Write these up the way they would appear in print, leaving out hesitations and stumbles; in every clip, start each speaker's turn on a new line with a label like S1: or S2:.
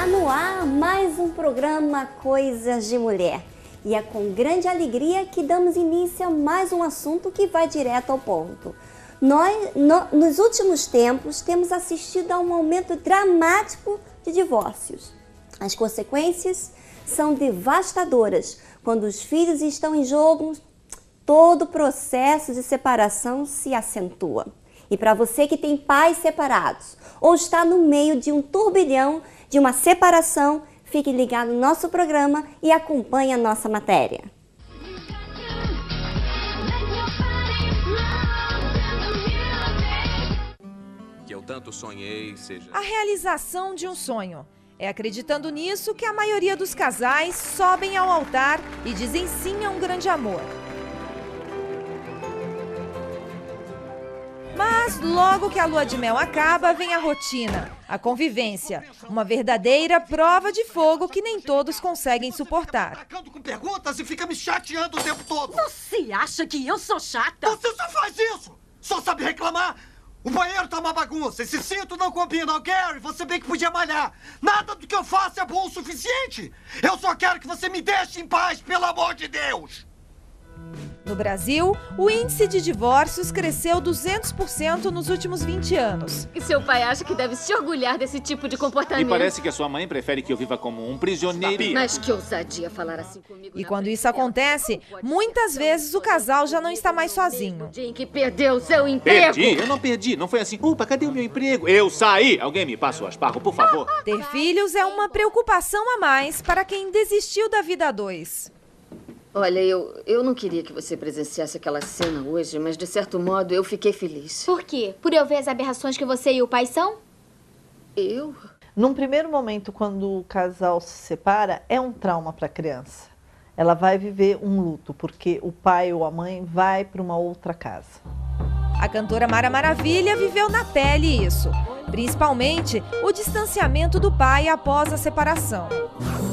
S1: Está no ar mais um programa Coisas de Mulher. E é com grande alegria que damos início a mais um assunto que vai direto ao ponto. Nos últimos tempos, temos assistido a um aumento dramático de divórcios. As consequências são devastadoras. Quando os filhos estão em jogo, todo o processo de separação se acentua. E para você que tem pais separados ou está no meio de um turbilhão de uma separação, fique ligado no nosso programa e acompanhe a nossa matéria.
S2: Que eu tanto sonhei seja...
S3: A realização de um sonho. É acreditando nisso que a maioria dos casais sobem ao altar e dizem sim a um grande amor. Mas logo que a lua de mel acaba, vem a rotina, a convivência. Uma verdadeira prova de fogo que nem todos conseguem suportar.
S4: Atacando com perguntas e fica me chateando o tempo todo.
S5: Você acha que eu sou chata?
S4: Você só faz isso! Só sabe reclamar! O banheiro tá uma bagunça, esse cinto não combina. Gary, você bem que podia malhar. Nada do que eu faço é bom o suficiente. Eu só quero que você me deixe em paz, pelo amor de Deus.
S3: No Brasil, o índice de divórcios cresceu 200% nos últimos 20 anos.
S5: E seu pai acha que deve se orgulhar desse tipo de comportamento.
S6: E parece que a sua mãe prefere que eu viva como um prisioneiro.
S5: Mas que ousadia falar assim comigo.
S3: E quando isso acontece, muitas vezes o casal já não está mais sozinho.
S5: Dia em que perdeu seu emprego.
S6: Perdi? Eu não perdi. Não foi assim. Upa, cadê o meu emprego? Eu saí. Alguém me passa o asparro, por favor.
S3: Ter filhos é uma preocupação a mais para quem desistiu da vida a dois.
S5: Olha, eu não queria que você presenciasse aquela cena hoje, mas de certo modo eu fiquei feliz.
S7: Por quê? Por eu ver as aberrações que você e o pai são?
S5: Eu?
S8: Num primeiro momento, quando o casal se separa, é um trauma para a criança. Ela vai viver um luto, porque o pai ou a mãe vai para uma outra casa.
S3: A cantora Mara Maravilha viveu na pele isso, principalmente o distanciamento do pai após a separação.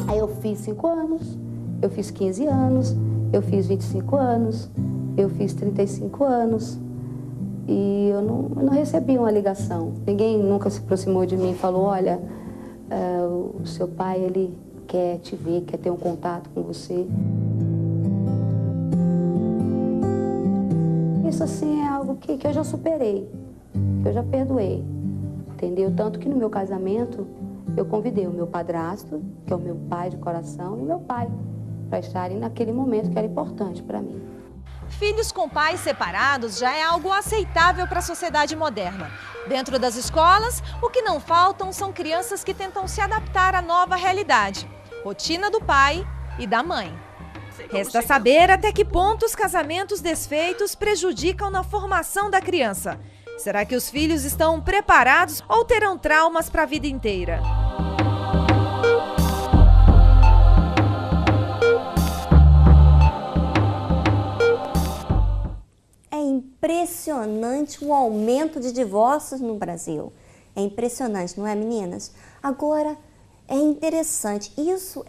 S9: Aí eu fiz 5 anos, eu fiz 15 anos, eu fiz 25 anos, eu fiz 35 anos e eu não recebi uma ligação. Ninguém nunca se aproximou de mim e falou, olha, o seu pai, ele quer te ver, quer ter um contato com você. Isso assim é algo que eu já superei, que eu já perdoei, entendeu? Tanto que no meu casamento eu convidei o meu padrasto, que é o meu pai de coração, e o meu pai, para estarem naquele momento que era importante para mim.
S3: Filhos com pais separados já é algo aceitável para a sociedade moderna. Dentro das escolas, o que não faltam são crianças que tentam se adaptar à nova realidade. Rotina do pai e da mãe. Resta saber até que ponto os casamentos desfeitos prejudicam na formação da criança. Será que os filhos estão preparados ou terão traumas para a vida inteira?
S1: Impressionante o aumento de divórcios no Brasil. É impressionante, não é, meninas? Agora, é interessante, isso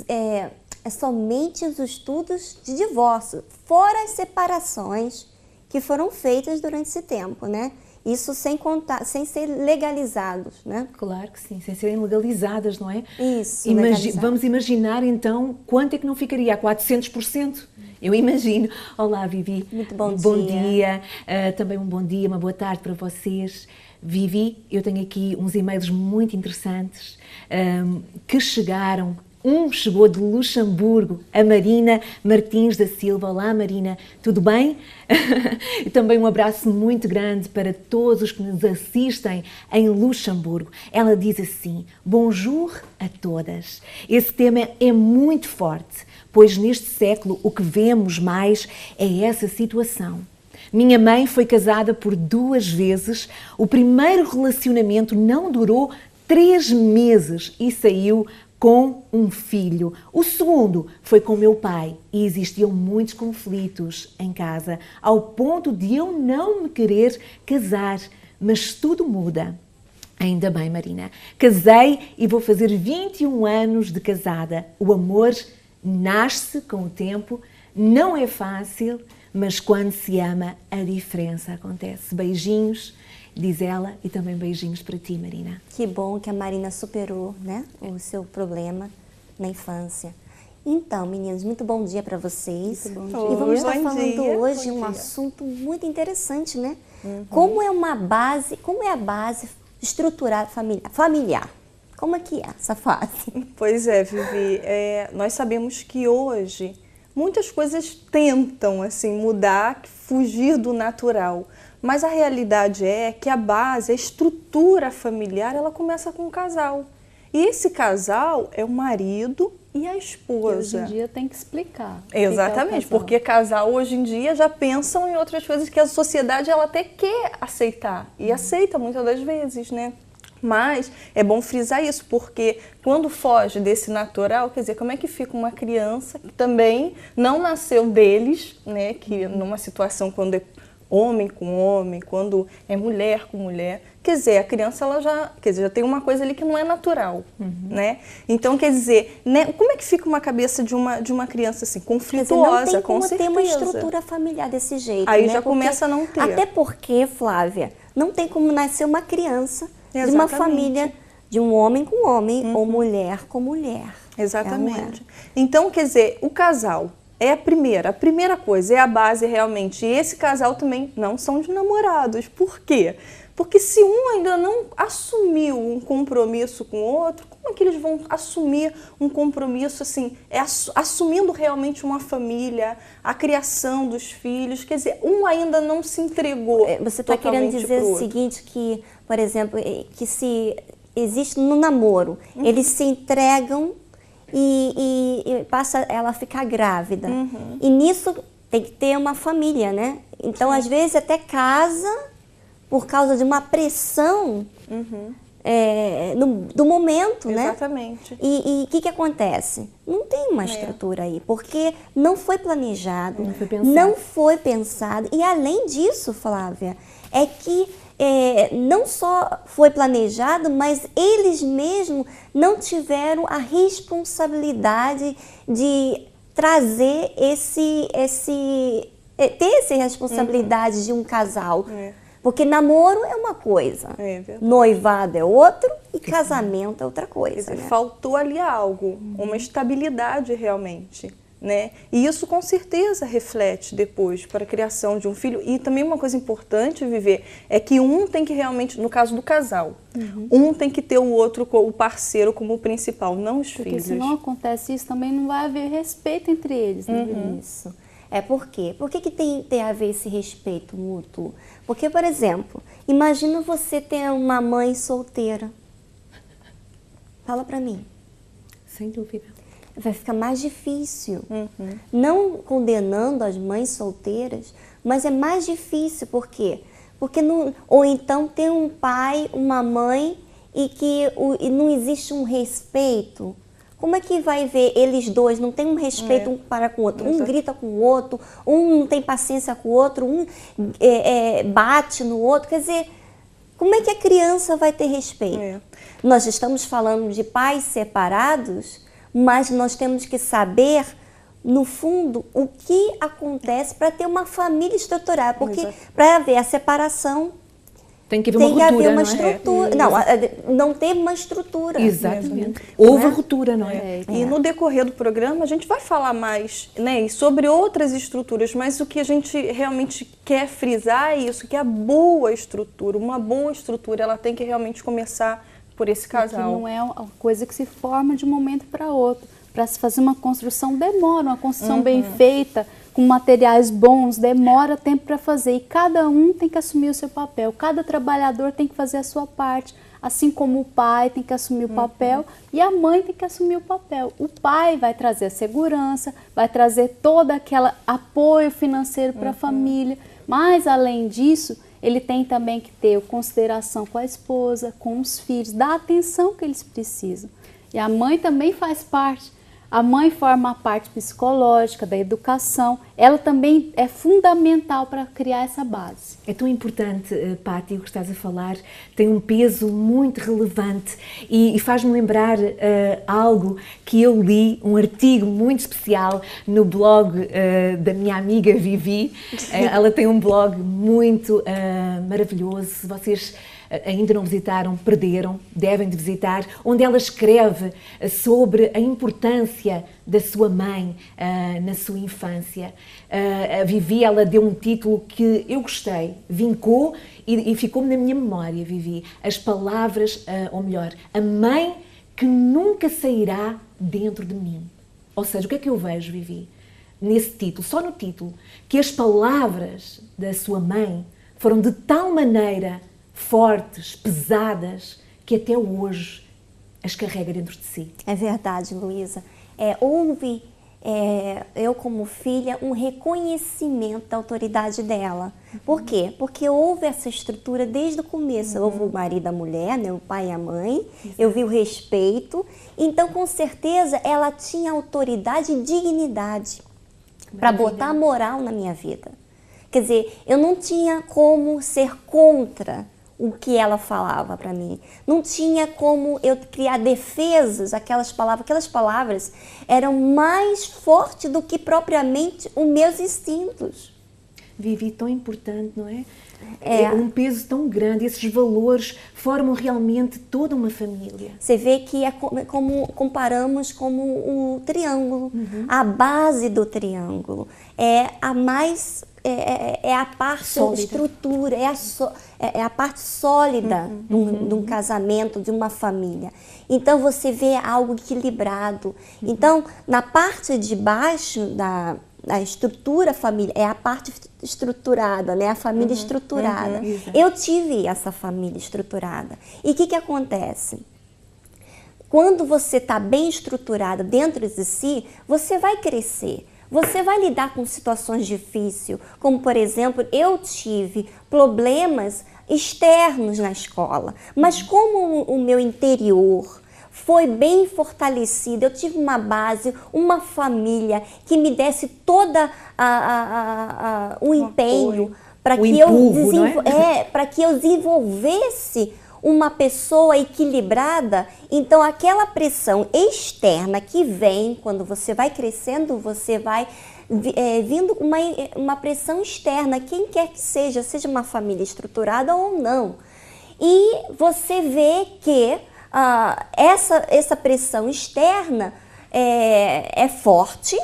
S1: é somente os estudos de divórcio, fora as separações que foram feitas durante esse tempo, né? Isso sem contar, sem ser legalizados, né?
S10: Claro que sim, sem serem legalizadas, não é?
S1: Isso,
S10: vamos imaginar então quanto é que não ficaria a 400%? Eu imagino. Olá, Vivi.
S1: Muito bom dia.
S10: Bom dia. Também um bom dia, uma boa tarde para vocês. Vivi, eu tenho aqui uns e-mails muito interessantes que chegaram. Um chegou de Luxemburgo, a Marina Martins da Silva. Olá, Marina, tudo bem? E também um abraço muito grande para todos os que nos assistem em Luxemburgo. Ela diz assim, bonjour a todas. Esse tema é muito forte, pois neste século o que vemos mais é essa situação. Minha mãe foi casada por 2 vezes, o primeiro relacionamento não durou 3 meses e saiu com um filho. O segundo foi com meu pai e existiam muitos conflitos em casa, ao ponto de eu não me querer casar, mas tudo muda. Ainda bem, Marina. Casei e vou fazer 21 anos de casada. O amor nasce com o tempo, não é fácil, mas quando se ama, a diferença acontece. Beijinhos diz ela, e também beijinhos para ti, Marina.
S1: Que bom que a Marina superou, né, o seu problema na infância. Então, meninos, muito bom dia para vocês.
S9: Muito bom
S1: E vamos estar
S8: Bom
S1: falando
S8: dia.
S1: hoje
S8: Bom
S1: um
S8: dia.
S1: assunto muito interessante, né? Como é a base estrutural familiar? Como é que é essa fase?
S11: Pois é, Vivi, nós sabemos que hoje muitas coisas tentam assim mudar, fugir do natural, mas a realidade é que a base, a estrutura familiar, ela começa com o casal. E esse casal é o marido e a esposa.
S9: Hoje em dia tem que explicar.
S11: Exatamente, porque casal hoje em dia já pensam em outras coisas que a sociedade ela até quer aceitar e aceita muitas das vezes, né? Mas é bom frisar isso, porque quando foge desse natural, quer dizer, como é que fica uma criança que também não nasceu deles, né? Que numa situação quando é homem com homem, quando é mulher com mulher, quer dizer, a criança ela já tem uma coisa ali que não é natural, né? Então, quer dizer, né, como é que fica uma cabeça de uma criança assim, conflituosa,
S1: não tem
S11: com
S1: como
S11: certeza.
S1: ter uma estrutura familiar desse jeito,
S11: Aí
S1: né?
S11: já começa a não ter.
S1: Até porque, Flávia, não tem como nascer uma criança de uma
S11: Exatamente.
S1: família de um homem com homem ou mulher com mulher.
S11: Exatamente. Então, quer dizer, o casal é a primeira coisa, é a base realmente. E esse casal também não são de namorados. Por quê? Porque se um ainda não assumiu um compromisso com o outro, como é que eles vão assumir um compromisso assim, assumindo realmente uma família, a criação dos filhos? Quer dizer, um ainda não se entregou.
S1: Você está querendo dizer o seguinte, que, por exemplo, que se existe no namoro, eles se entregam e passa ela a ficar grávida. E nisso tem que ter uma família, né? Então, às vezes, até casa por causa de uma pressão do momento, né?
S11: Exatamente.
S1: E o que acontece? Não tem uma estrutura aí, porque não foi planejado, não foi pensado. E além disso, Flávia, é que não só foi planejado, mas eles mesmos não tiveram a responsabilidade de trazer ter essa responsabilidade de um casal. Porque namoro é uma coisa, noivado é outro e casamento é outra coisa. Né?
S11: Faltou ali algo, uma estabilidade realmente. Né? E isso com certeza reflete depois para a criação de um filho. E também uma coisa importante, Viver, é que um tem que realmente, no caso do casal, um tem que ter o outro, o parceiro como principal, não os filhos.
S9: Porque se não acontece isso, também não vai haver respeito entre eles. Né?
S1: Isso. Por quê? Por que tem a ver esse respeito mútuo? Porque, por exemplo, imagina você ter uma mãe solteira. Fala pra mim.
S10: Sem dúvida.
S1: Vai ficar mais difícil. Não condenando as mães solteiras, mas é mais difícil. Por quê? Porque ou então tem um pai, uma mãe e que não existe um respeito. Como é que vai ver eles dois? Não tem um respeito um para com o outro. Um grita com o outro, um não tem paciência com o outro, um bate no outro. Quer dizer, como é que a criança vai ter respeito? Nós estamos falando de pais separados, mas nós temos que saber, no fundo, o que acontece para ter uma família estruturada. Porque para haver a separação,
S10: tem que haver uma
S1: estrutura. Não teve uma estrutura.
S10: Exatamente. Houve a ruptura, não é?
S11: E no decorrer do programa a gente vai falar mais, né, sobre outras estruturas, mas o que a gente realmente quer frisar é isso, que a boa estrutura, uma boa estrutura, ela tem que realmente começar por esse casal.
S9: Porque não é uma coisa que se forma de um momento para outro. Para se fazer uma construção demora, uma construção bem feita, com materiais bons, demora tempo para fazer. E cada um tem que assumir o seu papel, cada trabalhador tem que fazer a sua parte. Assim como o pai tem que assumir o papel e a mãe tem que assumir o papel. O pai vai trazer a segurança, vai trazer todo aquele apoio financeiro para a família. Mas, além disso, ele tem também que ter consideração com a esposa, com os filhos, dar a atenção que eles precisam. E a mãe também faz parte. A mãe forma a parte psicológica, da educação. Ela também é fundamental para criar essa base.
S10: É tão importante, Pati, o que estás a falar, tem um peso muito relevante e faz-me lembrar algo que eu li, um artigo muito especial no blog da minha amiga Vivi. Ela tem um blog muito maravilhoso. Se vocês ainda não visitaram, perderam, devem de visitar, onde ela escreve sobre a importância da sua mãe na sua infância. A Vivi, ela deu um título que eu gostei, vincou e ficou-me na minha memória, Vivi. As palavras, ou melhor, a mãe que nunca sairá dentro de mim. Ou seja, o que é que eu vejo, Vivi? Nesse título, só no título, que as palavras da sua mãe foram de tal maneira fortes, pesadas, que até hoje as carrega dentro de si.
S1: É verdade, Luísa. Houve, eu como filha, um reconhecimento da autoridade dela. Por quê? Porque houve essa estrutura desde o começo. Houve o marido e a mulher, né, o pai e a mãe, eu vi o respeito. Então, com certeza, ela tinha autoridade e dignidade para botar moral na minha vida. Quer dizer, eu não tinha como ser contra o que ela falava para mim. Não tinha como eu criar defesas, aquelas palavras eram mais fortes do que propriamente os meus instintos.
S10: Vivi, tão importante, não é? É um peso tão grande, esses valores formam realmente toda uma família.
S1: Você vê que é como comparamos como o triângulo. A base do triângulo é a mais é a parte sólida. Estrutura, é a parte sólida de um casamento, de uma família. Então você vê algo equilibrado. Então, na parte de baixo da estrutura família, é a parte estruturada, né? A família estruturada. Eu tive essa família estruturada. E o que acontece? Quando você está bem estruturada dentro de si, você vai crescer. Você vai lidar com situações difíceis, como, por exemplo, eu tive problemas externos na escola, mas como o meu interior foi bem fortalecido, eu tive uma base, uma família que me desse toda o empenho para que eu desenvolvesse uma pessoa equilibrada. Então aquela pressão externa que vem quando você vai crescendo, você vai vindo uma pressão externa, quem quer que seja uma família estruturada ou não. E você vê que essa pressão externa é forte,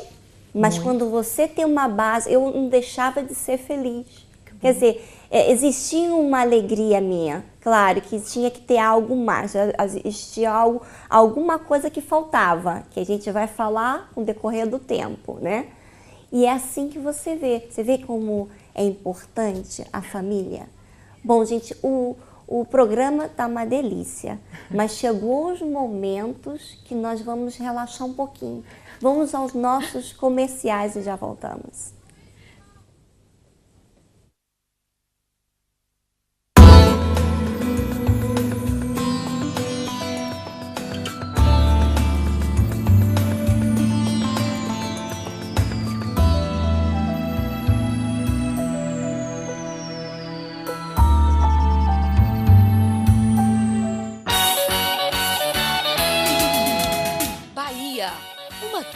S1: mas quando você tem uma base, eu não deixava de ser feliz. Quer dizer, existia uma alegria minha, claro que tinha que ter algo mais, existia alguma coisa que faltava, que a gente vai falar no decorrer do tempo, né? E é assim que você vê como é importante a família. Bom, gente, o programa tá uma delícia, mas chegou os momentos que nós vamos relaxar um pouquinho. Vamos aos nossos comerciais e já voltamos.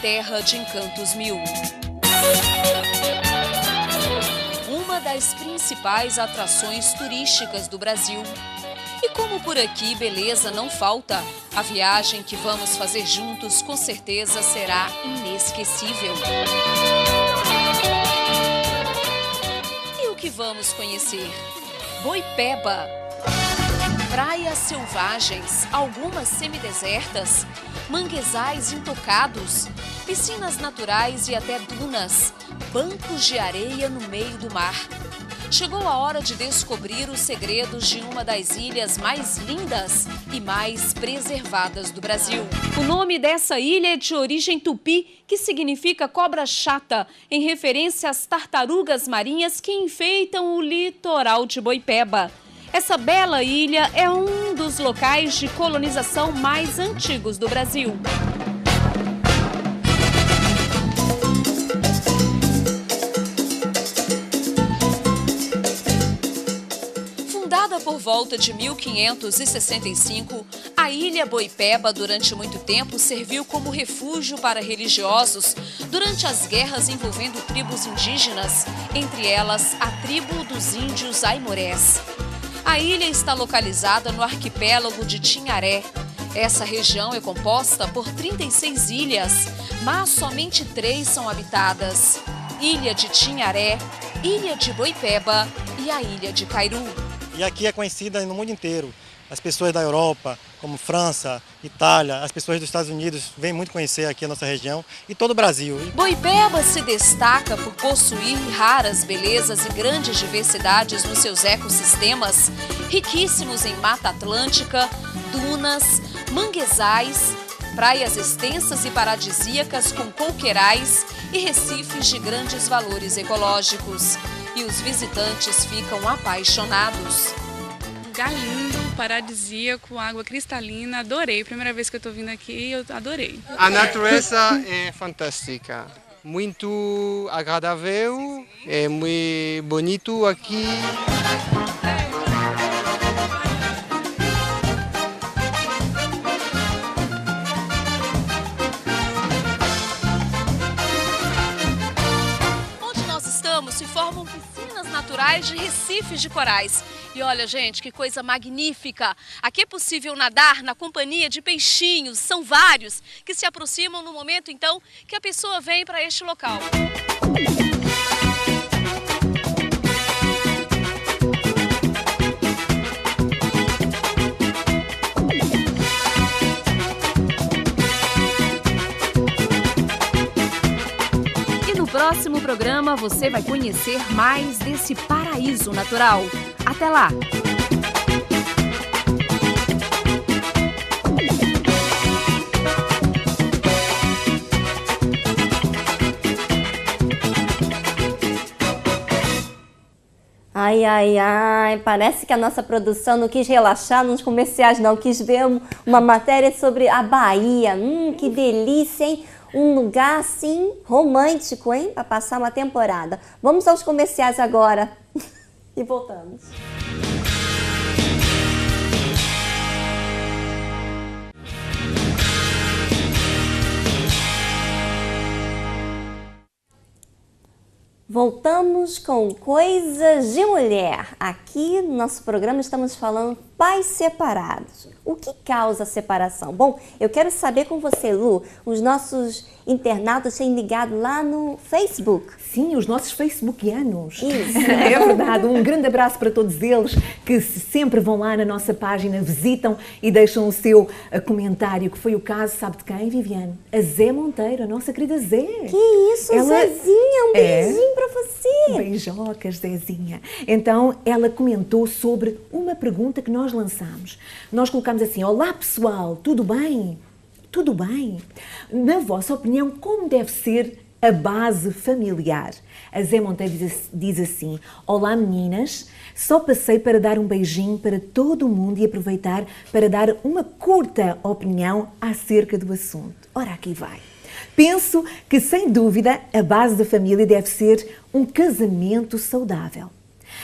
S12: Terra de encantos mil. Uma das principais atrações turísticas do Brasil. E como por aqui beleza não falta, a viagem que vamos fazer juntos com certeza será inesquecível. E o que vamos conhecer? Boipeba. Praias selvagens, algumas semidesertas, manguezais intocados, piscinas naturais e até dunas, bancos de areia no meio do mar. Chegou a hora de descobrir os segredos de uma das ilhas mais lindas e mais preservadas do Brasil. O nome dessa ilha é de origem tupi, que significa cobra chata, em referência às tartarugas marinhas que enfeitam o litoral de Boipeba. Essa bela ilha é um dos locais de colonização mais antigos do Brasil. Fundada por volta de 1565, A ilha Boipeba, durante muito tempo, serviu como refúgio para religiosos durante as guerras envolvendo tribos indígenas, entre elas a tribo dos índios Aimorés. A ilha está localizada no arquipélago de Tinharé. Essa região é composta por 36 ilhas, mas somente 3 são habitadas: Ilha de Tinharé, Ilha de Boipeba e a Ilha de Cairu.
S13: E aqui é conhecida no mundo inteiro. As pessoas da Europa, como França, Itália, as pessoas dos Estados Unidos vêm muito conhecer aqui a nossa região e todo o Brasil.
S12: Boipeba se destaca por possuir raras belezas e grandes diversidades nos seus ecossistemas, riquíssimos em mata atlântica, dunas, manguezais, praias extensas e paradisíacas com coqueirais e recifes de grandes valores ecológicos. E os visitantes ficam apaixonados.
S14: Lugar lindo, paradisíaco, água cristalina, adorei. Primeira vez que eu estou vindo aqui, eu adorei.
S15: A natureza é fantástica, muito agradável, é muito bonito aqui.
S12: Onde nós estamos se formam piscinas naturais de recifes de corais. E olha, gente, que coisa magnífica! Aqui é possível nadar na companhia de peixinhos, são vários, que se aproximam no momento, então, que a pessoa vem para este local. E no próximo programa você vai conhecer mais desse paraíso natural. Até lá!
S1: Ai, ai, ai, parece que a nossa produção não quis relaxar nos comerciais, não. Quis ver uma matéria sobre a Bahia. Que delícia, hein? Um lugar, assim, romântico, hein? Para passar uma temporada. Vamos aos comerciais agora. E voltamos. Voltamos com Coisas de Mulher. Aqui no nosso programa estamos falando pais separados. O que causa a separação? Bom, eu quero saber com você, Lu, os nossos internautas têm ligado lá no Facebook.
S10: Sim, os nossos facebookianos.
S1: Isso.
S10: É verdade. Um grande abraço para todos eles que sempre vão lá na nossa página, visitam e deixam o seu comentário, que foi o caso, sabe de quem, Viviane? A Zé Monteiro, a nossa querida Zé.
S1: Que isso, Zezinha, um beijinho para você.
S10: Beijocas, Zezinha. Então, ela comentou sobre uma pergunta que nós lançámos. Nós colocámos assim: olá pessoal, tudo bem? Tudo bem? Na vossa opinião, como deve ser a base familiar? A Zé Monteiro diz assim: olá meninas, só passei para dar um beijinho para todo mundo e aproveitar para dar uma curta opinião acerca do assunto. Ora, aqui vai. Penso que, sem dúvida, a base da família deve ser um casamento saudável.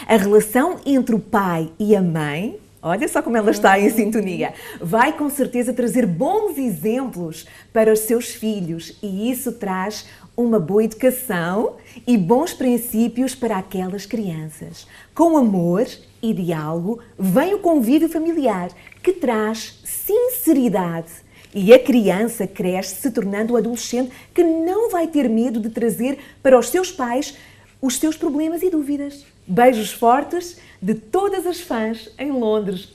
S10: A relação entre o pai e a mãe, olha só como ela está em sintonia, vai com certeza trazer bons exemplos para os seus filhos e isso traz uma boa educação e bons princípios para aquelas crianças. Com amor e diálogo vem o convívio familiar que traz sinceridade. E a criança cresce se tornando um adolescente que não vai ter medo de trazer para os seus pais os seus problemas e dúvidas. Beijos fortes de todas as fãs em Londres.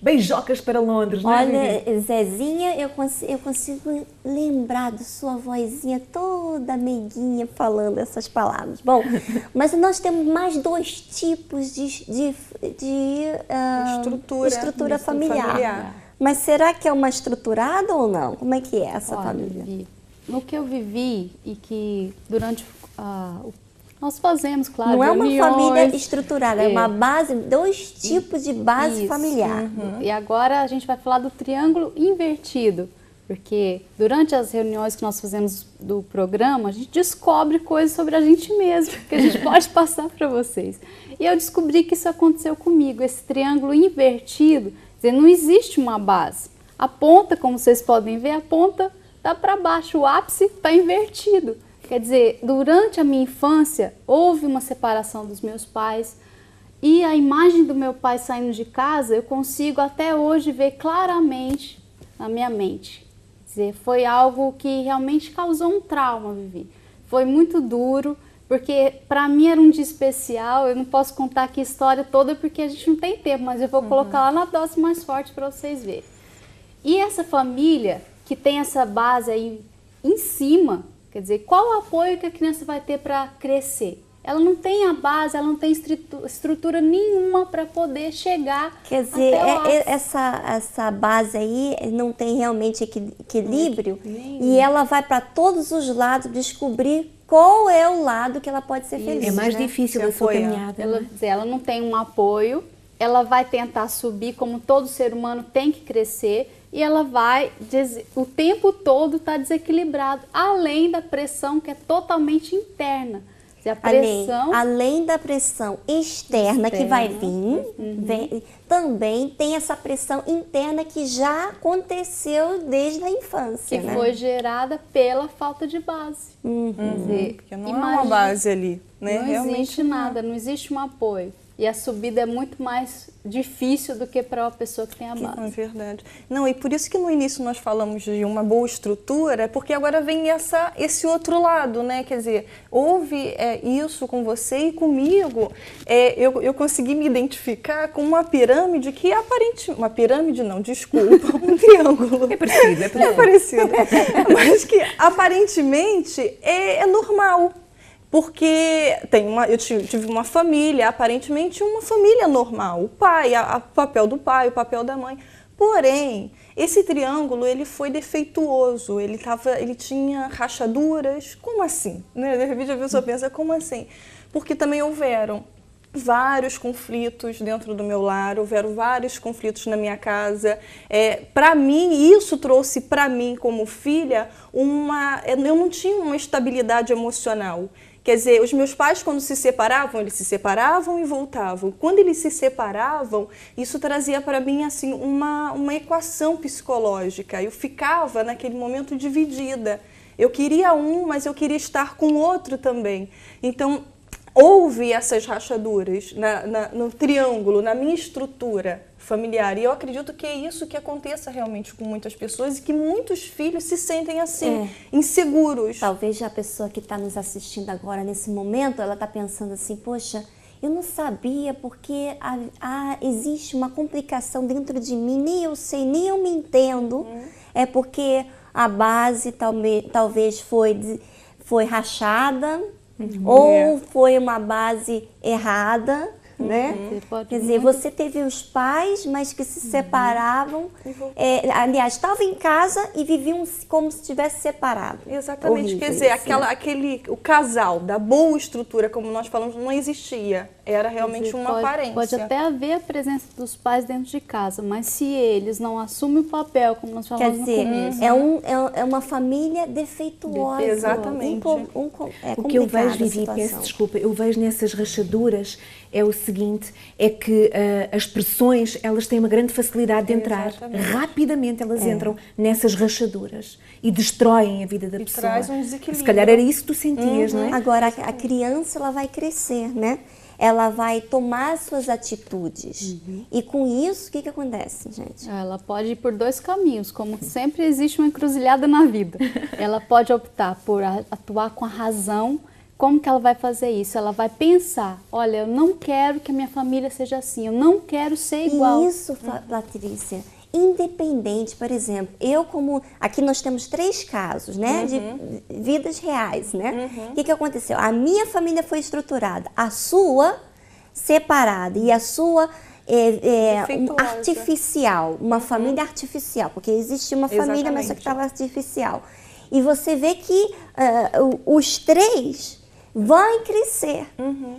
S10: Beijocas para Londres, não é,
S1: Olha,
S10: Vivi?
S1: Zezinha, eu consigo lembrar de sua vozinha toda meiguinha falando essas palavras. Bom, mas nós temos mais 2 tipos de estrutura familiar. Mas será que é uma estruturada ou não? Como é que é essa família?
S9: Vivi, no que eu vivi e que durante nós fazemos, claro,
S1: não é uma
S9: reuniões,
S1: família estruturada, é uma base, 2 tipos de base familiar.
S9: E agora a gente vai falar do triângulo invertido, porque durante as reuniões que nós fazemos do programa, a gente descobre coisas sobre a gente mesmo, que a gente pode passar para vocês. E eu descobri que isso aconteceu comigo, esse triângulo invertido, quer dizer, não existe uma base. A ponta, como vocês podem ver, a ponta está para baixo, o ápice está invertido. Quer dizer, durante a minha infância, houve uma separação dos meus pais e a imagem do meu pai saindo de casa, eu consigo até hoje ver claramente na minha mente. Quer dizer, foi algo que realmente causou um trauma, Vivi. Foi muito duro, porque para mim era um dia especial. Eu não posso contar aqui a história toda porque a gente não tem tempo, mas eu vou colocar lá na dose mais forte para vocês verem. E essa família que tem essa base aí em cima, quer dizer, qual o apoio que a criança vai ter para crescer? Ela não tem a base, ela não tem estrutura nenhuma para poder chegar.
S1: Quer dizer,
S9: até
S1: essa base aí não tem realmente equilíbrio e ela vai para todos os lados descobrir qual é o lado que ela pode ser feliz.
S10: É mais difícil a sua caminhada.
S9: Ela não tem um apoio, ela vai tentar subir como todo ser humano tem que crescer e ela vai, o tempo todo está desequilibrado, além da pressão que é totalmente interna. A pressão,
S1: além da pressão externa que vai vir, também tem essa pressão interna que já aconteceu desde a infância.
S9: Que foi gerada pela falta de base.
S11: Porque não há uma base ali, né?
S9: Não
S11: Realmente
S9: existe nada, não existe um apoio. E a subida é muito mais difícil do que para uma pessoa que tem a base.
S11: É verdade. Não, e por isso que no início nós falamos de uma boa estrutura, porque agora vem esse outro lado, né? Quer dizer, houve isso com você e comigo. Eu consegui me identificar com uma pirâmide que aparentemente... Uma pirâmide não, desculpa, um triângulo.
S10: É parecido.
S11: É parecido. Mas que aparentemente é normal. Porque eu tive uma família, aparentemente uma família normal. O pai, o papel do pai, o papel da mãe. Porém, esse triângulo ele foi defeituoso, ele tinha rachaduras. Como assim? Né? De repente a pessoa pensa, como assim? Porque também houveram vários conflitos dentro do meu lar, houveram vários conflitos na minha casa. Para mim, isso trouxe para mim como filha eu não tinha uma estabilidade emocional. Quer dizer, os meus pais, quando se separavam, eles se separavam e voltavam. Quando eles se separavam, isso trazia para mim assim, uma equação psicológica. Eu ficava, naquele momento, dividida. Eu queria mas eu queria estar com outro também. Então, houve essas rachaduras no triângulo, na minha estrutura familiar. E eu acredito que é isso que aconteça realmente com muitas pessoas e que muitos filhos se sentem assim, inseguros.
S1: Talvez a pessoa que está nos assistindo agora, nesse momento, ela está pensando assim, poxa, eu não sabia porque existe uma complicação dentro de mim, nem eu sei, nem eu me entendo. É porque a base talvez foi rachada, ou foi uma base errada, né? Quer dizer, você teve os pais, mas que se separavam, aliás, estavam em casa e viviam como se estivesse separado.
S11: Exatamente, quer dizer, o casal da boa estrutura, como nós falamos, não existia. Era realmente uma aparência.
S9: Pode até haver a presença dos pais dentro de casa, mas se eles não assumem o papel, como nós falamos no começo...
S1: É uma família defeituosa.
S11: Exatamente.
S10: O que eu vejo, Vivi, peço desculpa, eu vejo nessas rachaduras é o seguinte, é que as pressões, elas têm uma grande facilidade de entrar. Rapidamente elas entram nessas rachaduras e destroem a vida da pessoa.
S11: Traz um desequilíbrio.
S10: Se calhar era isso que tu sentias, não é?
S1: Agora, a criança, ela vai crescer, né? Ela vai tomar suas atitudes. E com isso, o que acontece, gente?
S9: Ela pode ir por dois caminhos, como sempre existe uma encruzilhada na vida. Ela pode optar por atuar com a razão. Como que ela vai fazer isso? Ela vai pensar, olha, eu não quero que a minha família seja assim, eu não quero ser igual.
S1: Isso, Patrícia, independente, por exemplo, aqui nós temos 3 casos, né, de vidas reais, né? O que aconteceu? A minha família foi estruturada, a sua separada e a sua artificial, uma família artificial, porque existia uma família, mas só que estava artificial. E você vê que os 3 vão crescer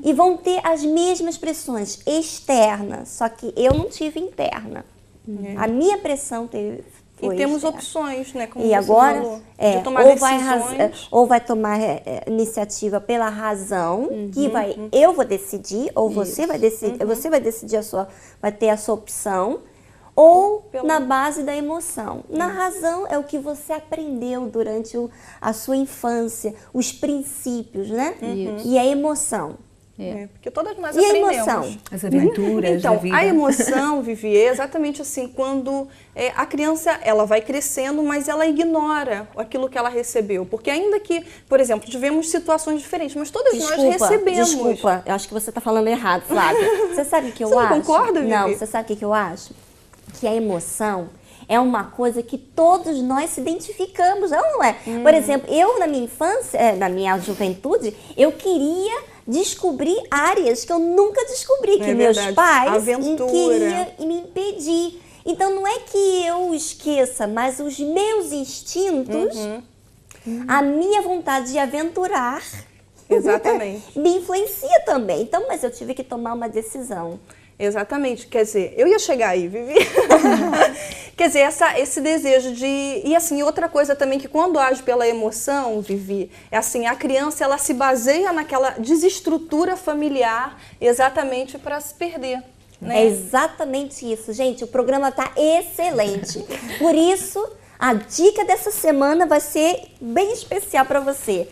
S1: e vão ter as mesmas pressões externas, só que eu não tive interna. A minha pressão foi
S11: E temos
S1: externa.
S11: Opções, né? Como
S1: e
S11: você
S1: agora,
S11: falou, de tomar
S1: ou vai tomar iniciativa pela razão, que eu vou decidir, ou você vai decidir, vai ter a sua opção, ou na base da emoção. Na razão é o que você aprendeu durante a sua infância, os princípios, né? E a emoção.
S11: Porque todas nós
S1: E
S11: aprendemos.
S1: a emoção?
S10: As aventuras
S11: Então,
S10: da vida.
S11: a emoção, Vivi, é exatamente assim, quando a criança ela vai crescendo, mas ela ignora aquilo que ela recebeu. Porque ainda que, por exemplo, tivemos situações diferentes, mas todas nós recebemos.
S1: Desculpa, eu acho que você está falando errado, Flávia. Você sabe o que eu
S11: Você não
S1: acho?
S11: concorda, Vivi?
S1: Não, você sabe o que eu acho? Que a emoção é uma coisa que todos nós se identificamos, não é? Por exemplo, eu na minha infância, na minha juventude, eu queria descobrir áreas que eu nunca descobri, que meus pais queriam me impedir. Então não é que eu esqueça, mas os meus instintos, a minha vontade de aventurar,
S11: exatamente,
S1: me influencia também. Então, mas eu tive que tomar uma decisão.
S11: Exatamente, quer dizer, eu ia chegar aí, Vivi. Quer dizer, esse desejo de... E assim, outra coisa também que quando age pela emoção, Vivi, é assim, a criança ela se baseia naquela desestrutura familiar exatamente para se perder. Né?
S1: É exatamente isso, gente. O programa está excelente. Por isso, a dica dessa semana vai ser bem especial para você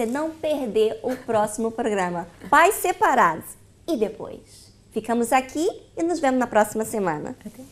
S1: não perder o próximo programa. Pais separados. E depois? Ficamos aqui e nos vemos na próxima semana.
S10: Até.